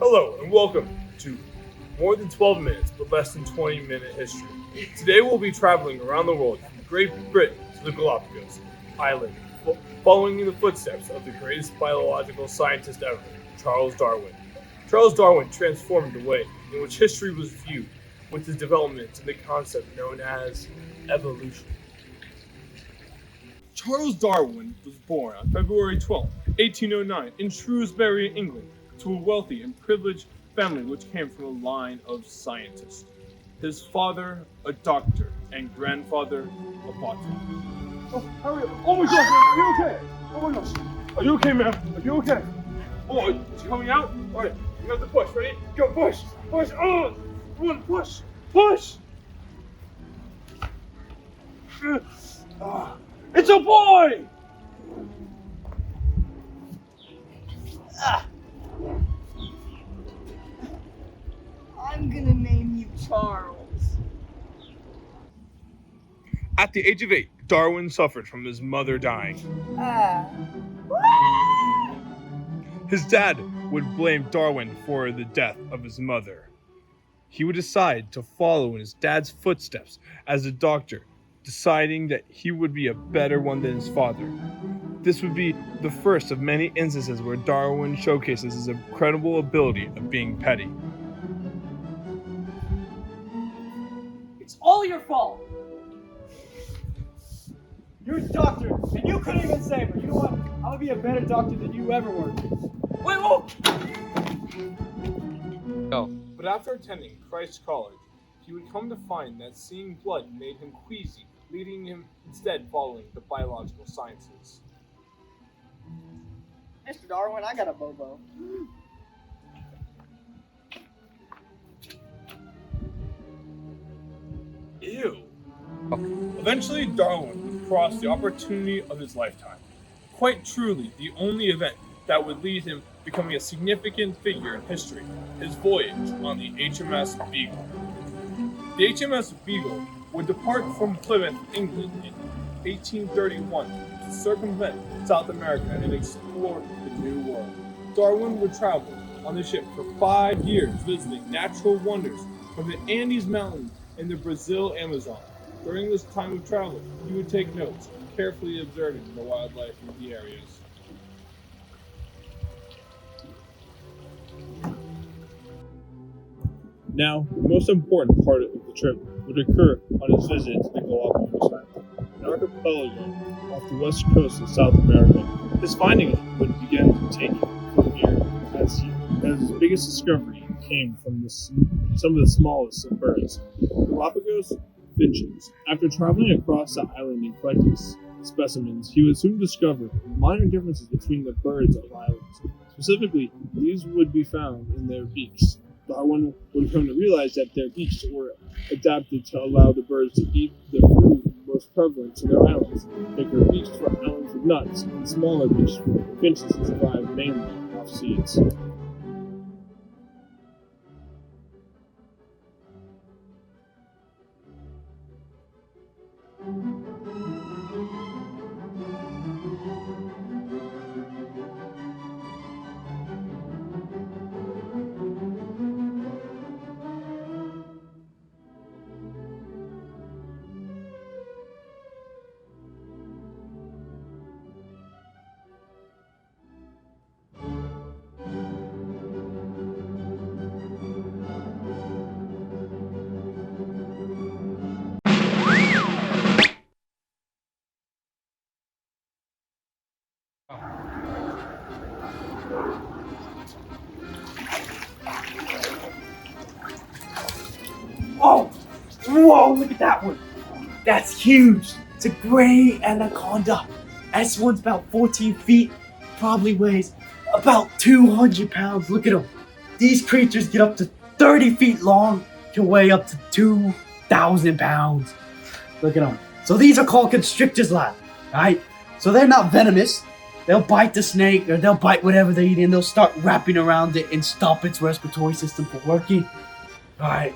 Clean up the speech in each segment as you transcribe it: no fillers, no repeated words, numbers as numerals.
Hello and welcome to More Than 12 Minutes but Less Than 20-Minute History. Today we'll be traveling around the world from Great Britain to the Galapagos Island, following in the footsteps of the greatest biological scientist ever, Charles Darwin. Charles Darwin transformed the way in which history was viewed with his development in the concept known as evolution. Charles Darwin was born on February 12, 1809 in Shrewsbury, England, to a wealthy and privileged family which came from a line of scientists. His father, a doctor, and grandfather, a botanist. Oh, hurry up. Oh my gosh, are you okay? Oh my gosh. Are you okay, ma'am? Are you okay? Oh, it's coming out? Alright, you have to push. Ready? Go, push! Push! Oh! Come on, push! Push! It's a boy! I'm gonna name you Charles. At the age of 8, Darwin suffered from his mother dying. His dad would blame Darwin for the death of his mother. He would decide to follow in his dad's footsteps as a doctor, deciding that he would be a better one than his father. This would be the first of many instances where Darwin showcases his incredible ability of being petty. It's all your fault. You're a doctor, and you couldn't even save her. You know what? I'm gonna be a better doctor than you ever were. Wait, whoa! But after attending Christ College, he would come to find that seeing blood made him queasy, leading him instead following the biological sciences. Mr. Darwin, I got a bobo. Ew. Eventually, Darwin would cross the opportunity of his lifetime. Quite truly, the only event that would lead him becoming a significant figure in history, his voyage on the HMS Beagle. The HMS Beagle would depart from Plymouth, England in 1831 to circumvent South America and explore the New World. Darwin would travel on the ship for 5 years, visiting natural wonders from the Andes Mountains and the Brazil Amazon. During this time of travel, he would take notes, carefully observing the wildlife in the areas. Now, the most important part of the trip would occur on his visit to the Galapagos Island, an archipelago off the west coast of South America. His findings would begin to take from here as his biggest discovery came from some of the smallest of birds, Galapagos finches. After traveling across the island and collecting specimens, he would soon discover minor differences between the birds of islands. Specifically, these would be found in their beaks. Darwin would come to realize that their beaks were adapted to allow the birds to eat the food most prevalent to their islands. Bigger beaks for islands with nuts, and smaller beaks for finches to survive mainly off seeds. Oh! Whoa, look at that one! That's huge! It's a gray anaconda. This one's about 14 feet, probably weighs about 200 pounds. Look at them. These creatures get up to 30 feet long, can weigh up to 2,000 pounds. Look at them. So these are called constrictors, lad, right? So they're not venomous. They'll bite the snake or they'll bite whatever they eat and they'll start wrapping around it and stop its respiratory system from working. All right,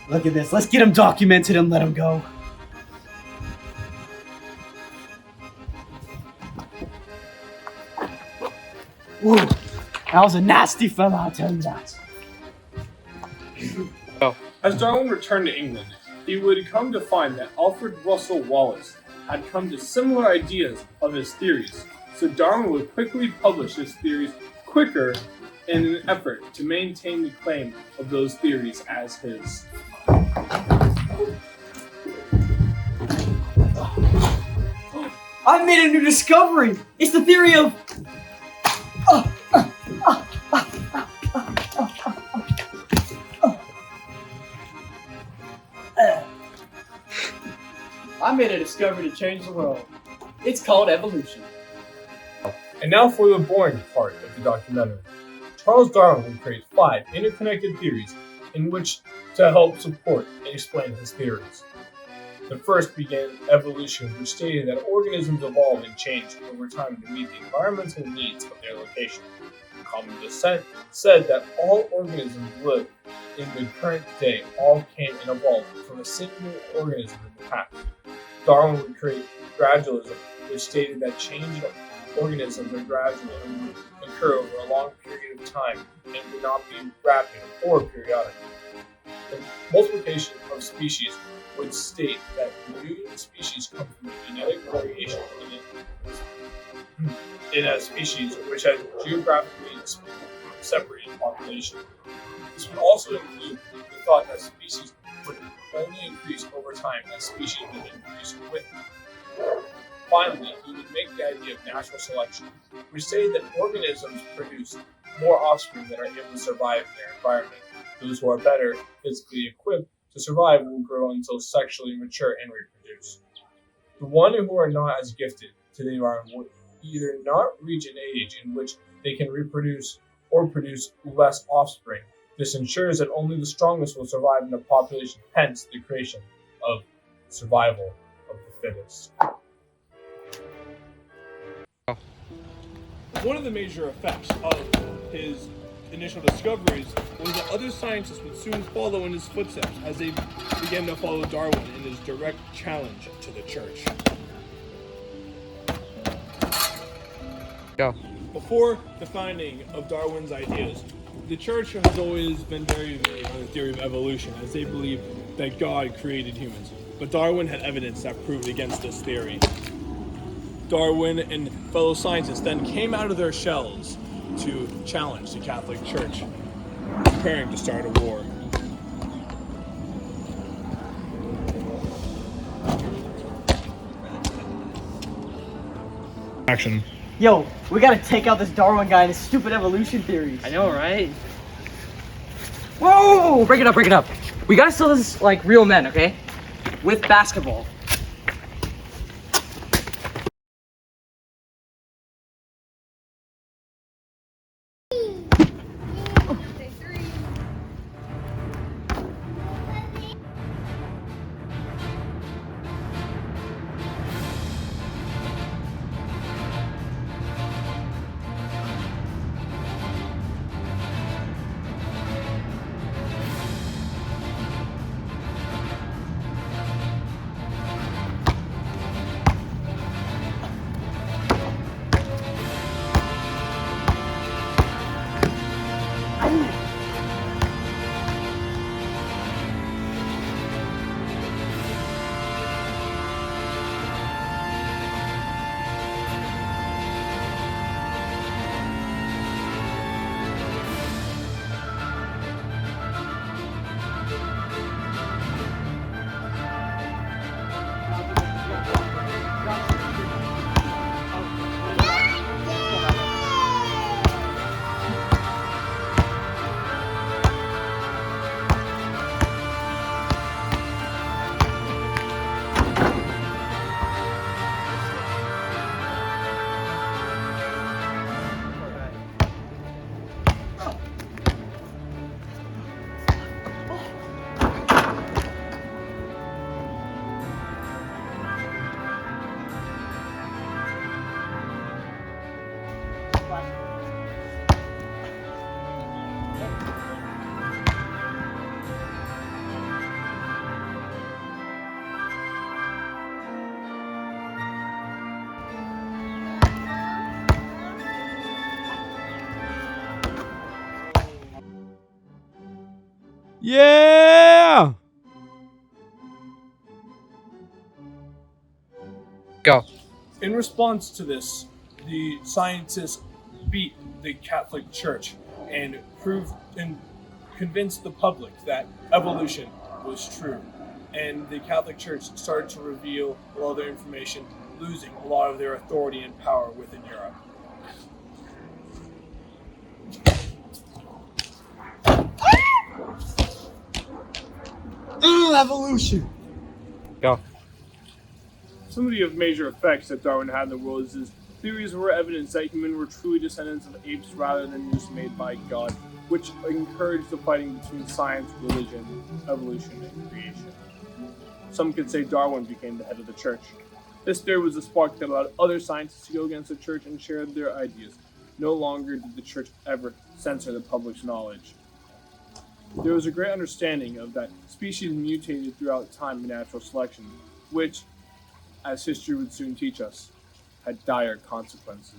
look at this. Let's get them documented and let them go. Whoa. I was a nasty fella, I'll tell you that. As Darwin returned to England, he would come to find that Alfred Russel Wallace had come to similar ideas of his theories, so Darwin would quickly publish his theories quicker in an effort to maintain the claim of those theories as his. I've made a new discovery! It's the theory of... I made a discovery to change the world. It's called evolution. And now for the boring part of the documentary. Charles Darwin would create 5 interconnected theories in which to help support and explain his theories. The first began evolution, which stated that organisms evolve and change over time to meet the environmental needs of their location. Common descent said that all organisms live in the current day all came and evolved from a single organism in the past. Darwin would create gradualism, which stated that change in organisms are gradual and would occur over a long period of time and would not be rapid or periodic. The multiplication of species would state that new species come from genetic variation in a species which has geographically separated population. This would also include the thought that species would only increase over time as species would increase with them. Finally, he would make the idea of natural selection, which stated that organisms produce more offspring that are able to survive in their environment. Those who are better physically equipped to survive will grow until sexually mature and reproduce. The ones who are not as gifted to the environment will either not reach an age in which they can reproduce or produce less offspring. This ensures that only the strongest will survive in the population, hence the creation of survival of the fittest. One of the major effects of his initial discoveries was that other scientists would soon follow in his footsteps as they began to follow Darwin in his direct challenge to the church. Go. Before the founding of Darwin's ideas, the church has always been very vague on the theory of evolution, as they believed that God created humans. But Darwin had evidence that proved against this theory. Darwin and fellow scientists then came out of their shells to challenge the Catholic Church, preparing to start a war. Action. Yo, we gotta take out this Darwin guy and his stupid evolution theories. I know, right? Whoa! Break it up, break it up. We gotta sell this like real men, okay? With basketball. Yeah! Go. In response to this, the scientists beat the Catholic Church and proved and convinced the public that evolution was true. And the Catholic Church started to reveal a lot of their information, losing a lot of their authority and power within Europe. Evolution. Go. Some of the major effects that Darwin had in the world is his theories were evidence that humans were truly descendants of apes rather than just made by God, which encouraged the fighting between science, religion, evolution, and creation. Some could say Darwin became the head of the church. This theory was the spark that allowed other scientists to go against the church and share their ideas. No longer did the church ever censor the public's knowledge. There was a great understanding of that species mutated throughout time in natural selection, which, as history would soon teach us, had dire consequences.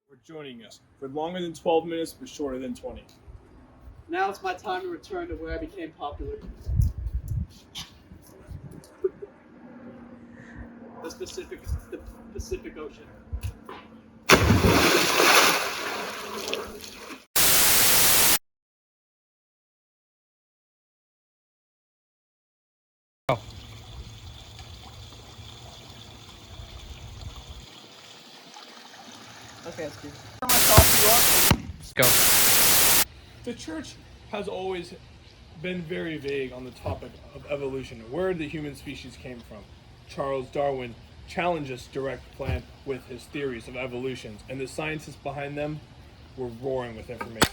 For joining us for longer than 12 minutes but shorter than 20. Now it's my time to return to where I became popular. The Pacific Ocean. Okay, that's good. Go. The church has always been very vague on the topic of evolution, where the human species came from. Charles Darwin challenged this direct plan with his theories of evolution, and the scientists behind them were roaring with information.